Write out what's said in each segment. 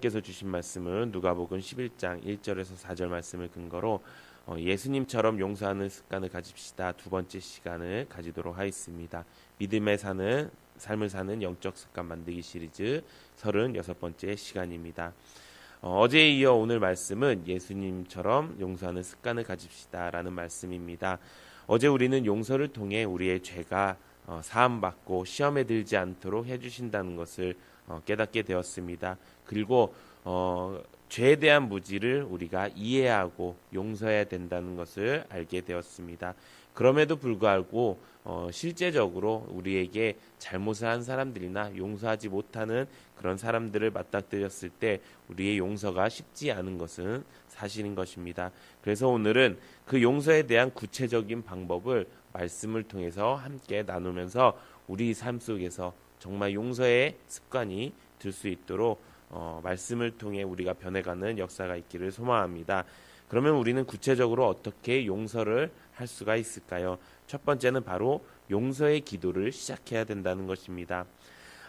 하나님께서 주신 말씀은 누가복음 11장 1절에서 4절 말씀을 근거로 예수님처럼 용서하는 습관을 가집시다. 두 번째 시간을 가지도록 하겠습니다. 믿음의 삶을 사는 영적 습관 만들기 시리즈 36번째 시간입니다. 어제에 이어 오늘 말씀은 예수님처럼 용서하는 습관을 가집시다 라는 말씀입니다. 어제 우리는 용서를 통해 우리의 죄가 사함받고 시험에 들지 않도록 해주신다는 것을 깨닫게 되었습니다. 그리고 죄에 대한 무지를 우리가 이해하고 용서해야 된다는 것을 알게 되었습니다. 그럼에도 불구하고 실제적으로 우리에게 잘못을 한 사람들이나 용서하지 못하는 그런 사람들을 맞닥뜨렸을 때 우리의 용서가 쉽지 않은 것은 사실인 것입니다. 그래서 오늘은 그 용서에 대한 구체적인 방법을 말씀을 통해서 함께 나누면서 우리 삶 속에서 정말 용서의 습관이 들 수 있도록 말씀을 통해 우리가 변해가는 역사가 있기를 소망합니다. 그러면 우리는 구체적으로 어떻게 용서를 할 수가 있을까요? 첫 번째는 바로 용서의 기도를 시작해야 된다는 것입니다.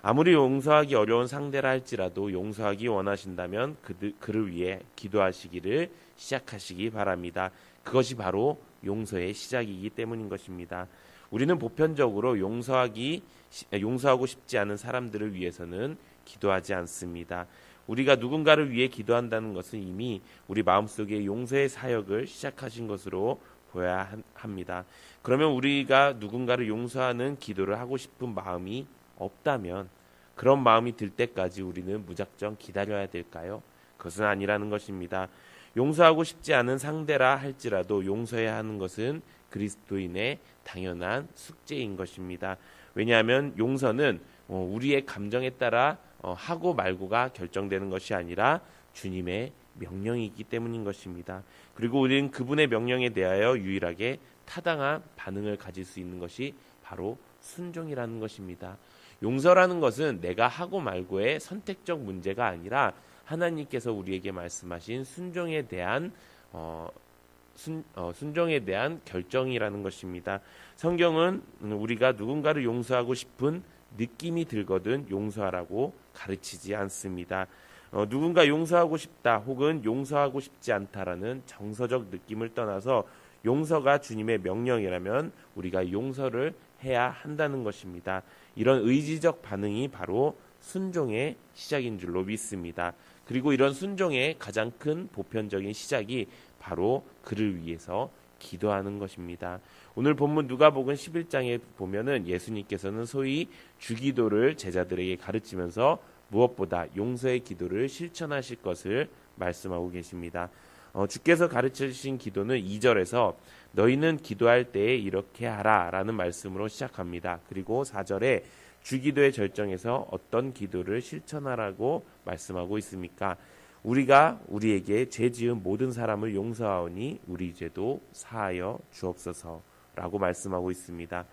아무리 용서하기 어려운 상대라 할지라도 용서하기 원하신다면 그를 위해 기도하시기를 시작하시기 바랍니다. 그것이 바로 용서의 시작이기 때문인 것입니다. 우리는 보편적으로 용서하고 싶지 않은 사람들을 위해서는 기도하지 않습니다. 우리가 누군가를 위해 기도한다는 것은 이미 우리 마음속에 용서의 사역을 시작하신 것으로 보여야 합니다. 그러면 우리가 누군가를 용서하는 기도를 하고 싶은 마음이 없다면 그런 마음이 들 때까지 우리는 무작정 기다려야 될까요? 그것은 아니라는 것입니다. 용서하고 싶지 않은 상대라 할지라도 용서해야 하는 것은 그리스도인의 당연한 숙제인 것입니다. 왜냐하면 용서는 우리의 감정에 따라 하고 말고가 결정되는 것이 아니라 주님의 명령이기 때문인 것입니다. 그리고 우리는 그분의 명령에 대하여 유일하게 타당한 반응을 가질 수 있는 것이 바로 순종이라는 것입니다. 용서라는 것은 내가 하고 말고의 선택적 문제가 아니라 하나님께서 우리에게 말씀하신 순종에 대한 결정이라는 것입니다. 성경은 우리가 누군가를 용서하고 싶은 느낌이 들거든 용서하라고 가르치지 않습니다. 누군가 용서하고 싶다 혹은 용서하고 싶지 않다라는 정서적 느낌을 떠나서 용서가 주님의 명령이라면 우리가 용서를 해야 한다는 것입니다. 이런 의지적 반응이 바로 순종의 시작인 줄로 믿습니다. 그리고 이런 순종의 가장 큰 보편적인 시작이 바로 그를 위해서 기도하는 것입니다. 오늘 본문 누가복음 11장에 보면은 예수님께서는 소위 주기도를 제자들에게 가르치면서 무엇보다 용서의 기도를 실천하실 것을 말씀하고 계십니다. 주께서 가르치신 기도는 2절에서 너희는 기도할 때에 이렇게 하라 라는 말씀으로 시작합니다. 그리고 4절에 주기도의 절정에서 어떤 기도를 실천하라고 말씀하고 있습니까? 우리가 우리에게 죄 지은 모든 사람을 용서하오니 우리 죄도 사하여 주옵소서라고 말씀하고 있습니다.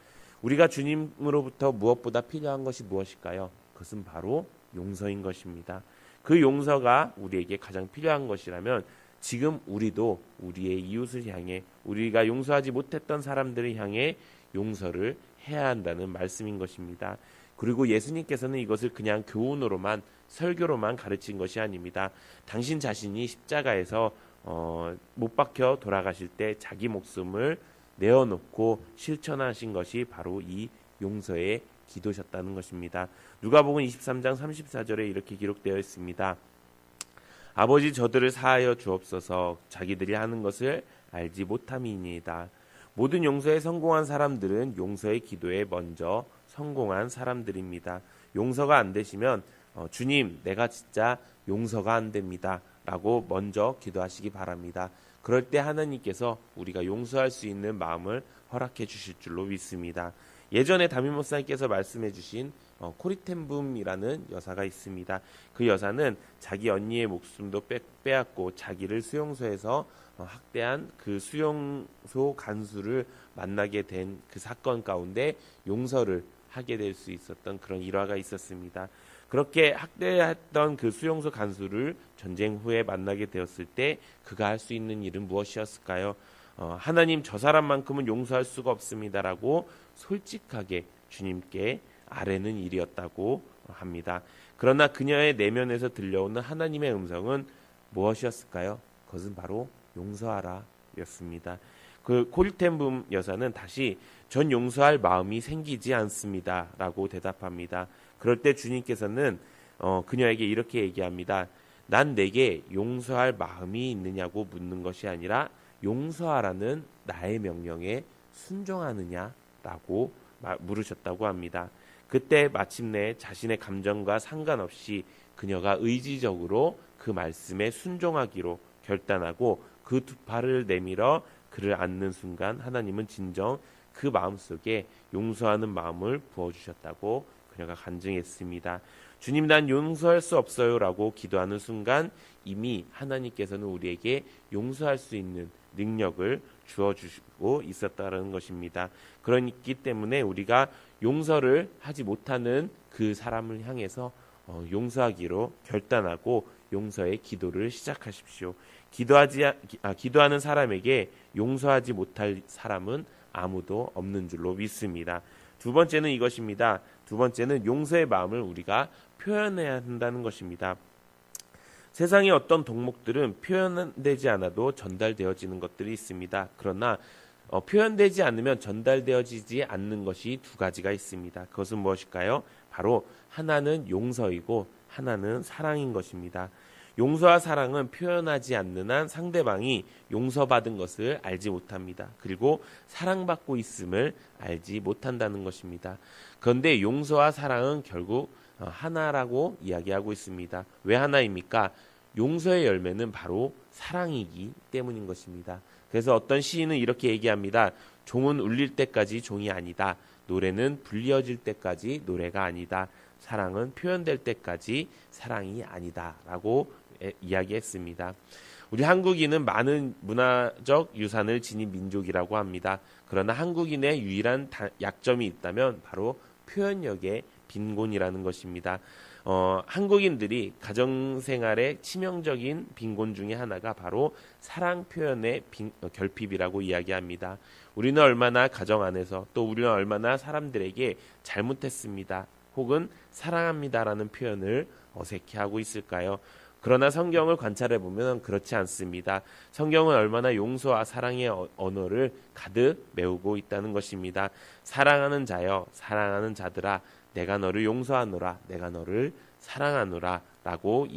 우리가 주님으로부터 무엇보다 필요한 것이 무엇일까요? 그것은 바로 용서인 것입니다. 그 용서가 우리에게 가장 필요한 것이라면 지금 우리도 우리의 이웃을 향해 우리가 용서하지 못했던 사람들을 향해 용서를 해야 한다는 말씀인 것입니다. 그리고 예수님께서는 이것을 그냥 교훈으로만 설교로만 가르친 것이 아닙니다. 당신 자신이 십자가에서 못 박혀 돌아가실 때 자기 목숨을 내어놓고 실천하신 것이 바로 이 용서의 기도셨다는 것입니다. 누가복음 23장 34절에 이렇게 기록되어 있습니다. 아버지 저들을 사하여 주옵소서 자기들이 하는 것을 알지 못함이니이다. 모든 용서에 성공한 사람들은 용서의 기도에 먼저 성공한 사람들입니다. 용서가 안 되시면 주님 내가 진짜 용서가 안 됩니다 라고 먼저 기도하시기 바랍니다. 그럴 때 하나님께서 우리가 용서할 수 있는 마음을 허락해 주실 줄로 믿습니다. 예전에 담임 목사님께서 말씀해 주신 코리텐붐이라는 여사가 있습니다. 그 여사는 자기 언니의 목숨도 빼앗고 자기를 수용소에서 학대한 그 수용소 간수를 만나게 된 그 사건 가운데 용서를 하게 될 수 있었던 그런 일화가 있었습니다. 그렇게 학대했던 그 수용소 간수를 전쟁 후에 만나게 되었을 때 그가 할 수 있는 일은 무엇이었을까요? 하나님 저 사람만큼은 용서할 수가 없습니다라고 솔직하게 주님께 아뢰는 일이었다고 합니다. 그러나 그녀의 내면에서 들려오는 하나님의 음성은 무엇이었을까요? 그것은 바로 용서하라 였습니다. 그 코리텐붐 여사는 다시 전 용서할 마음이 생기지 않습니다 라고 대답합니다. 그럴 때 주님께서는 그녀에게 이렇게 얘기합니다. 난 내게 용서할 마음이 있느냐고 묻는 것이 아니라 용서하라는 나의 명령에 순종하느냐라고 물으셨다고 합니다. 그때 마침내 자신의 감정과 상관없이 그녀가 의지적으로 그 말씀에 순종하기로 결단하고 그 두 팔을 내밀어 그를 안는 순간 하나님은 진정 그 마음속에 용서하는 마음을 부어주셨다고 그녀가 간증했습니다. 주님, 난 용서할 수 없어요 라고 기도하는 순간 이미 하나님께서는 우리에게 용서할 수 있는 능력을 주어주시고 있었다는 것입니다. 그렇기 때문에 우리가 용서를 하지 못하는 그 사람을 향해서 용서하기로 결단하고 용서의 기도를 시작하십시오. 기도하는 사람에게 용서하지 못할 사람은 아무도 없는 줄로 믿습니다. 두 번째는 이것입니다. 두 번째는 용서의 마음을 우리가 표현해야 한다는 것입니다. 세상의 어떤 덕목들은 표현되지 않아도 전달되어지는 것들이 있습니다. 그러나 표현되지 않으면 전달되어지지 않는 것이 두 가지가 있습니다. 그것은 무엇일까요? 바로 하나는 용서이고 하나는 사랑인 것입니다. 용서와 사랑은 표현하지 않는 한 상대방이 용서받은 것을 알지 못합니다. 그리고 사랑받고 있음을 알지 못한다는 것입니다. 그런데 용서와 사랑은 결국 하나라고 이야기하고 있습니다. 왜 하나입니까? 용서의 열매는 바로 사랑이기 때문인 것입니다. 그래서 어떤 시인은 이렇게 얘기합니다. 종은 울릴 때까지 종이 아니다. 노래는 불리어질 때까지 노래가 아니다. 사랑은 표현될 때까지 사랑이 아니다 라고 이야기했습니다. 우리 한국인은 많은 문화적 유산을 지닌 민족이라고 합니다. 그러나 한국인의 유일한 약점이 있다면 바로 표현력의 빈곤이라는 것입니다. 한국인들이 가정생활의 치명적인 빈곤 중에 하나가 바로 사랑 표현의 결핍이라고 이야기합니다. 우리는 얼마나 가정 안에서 또 우리는 얼마나 사람들에게 잘못했습니다. 혹은 사랑합니다라는 표현을 어색해하고 있을까요? 그러나 성경을 관찰해 보면 그렇지 않습니다. 성경은 얼마나 용서와 사랑의 언어를 가득 메우고 있다는 것입니다. 사랑하는 자여, 사랑하는 자들아, 내가 너를 용서하노라, 내가 너를 사랑하노라 라고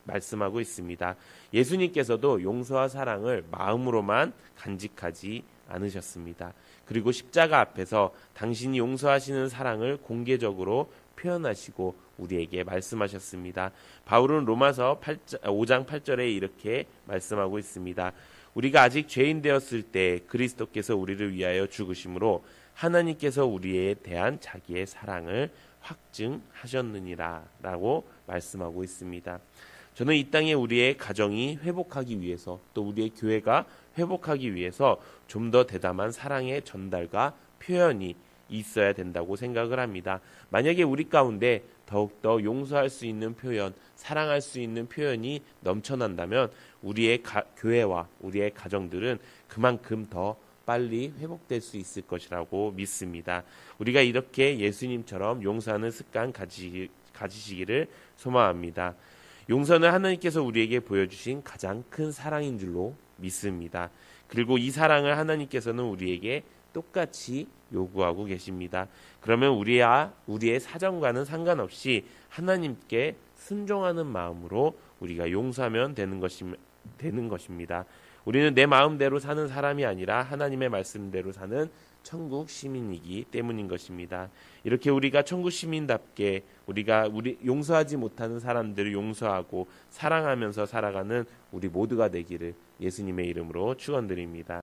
말씀하고 있습니다. 예수님께서도 용서와 사랑을 마음으로만 간직하지 않으셨습니다. 그리고 십자가 앞에서 당신이 용서하시는 사랑을 공개적으로 표현하시고 우리에게 말씀하셨습니다. 바울은 로마서 5장 8절에 이렇게 말씀하고 있습니다. 우리가 아직 죄인 되었을 때 그리스도께서 우리를 위하여 죽으심으로 하나님께서 우리에 대한 자기의 사랑을 확증하셨느니라 라고 말씀하고 있습니다. 저는 이 땅에 우리의 가정이 회복하기 위해서 또 우리의 교회가 회복하기 위해서 좀 더 대담한 사랑의 전달과 표현이 있어야 된다고 생각을 합니다. 만약에 우리 가운데 더욱더 용서할 수 있는 표현, 사랑할 수 있는 표현이 넘쳐난다면 우리의 교회와 우리의 가정들은 그만큼 더 빨리 회복될 수 있을 것이라고 믿습니다. 우리가 이렇게 예수님처럼 용서하는 습관 가지시기를 소망합니다. 용서는 하나님께서 우리에게 보여주신 가장 큰 사랑인 줄로 믿습니다. 그리고 이 사랑을 하나님께서는 우리에게 똑같이 요구하고 계십니다. 그러면 우리의 사정과는 상관없이 하나님께 순종하는 마음으로 우리가 용서하면 되는 것입니다. 우리는 내 마음대로 사는 사람이 아니라 하나님의 말씀대로 사는 천국 시민이기 때문인 것입니다. 이렇게 우리가 천국 시민답게 우리가 용서하지 못하는 사람들을 용서하고 사랑하면서 살아가는 우리 모두가 되기를 예수님의 이름으로 축원드립니다.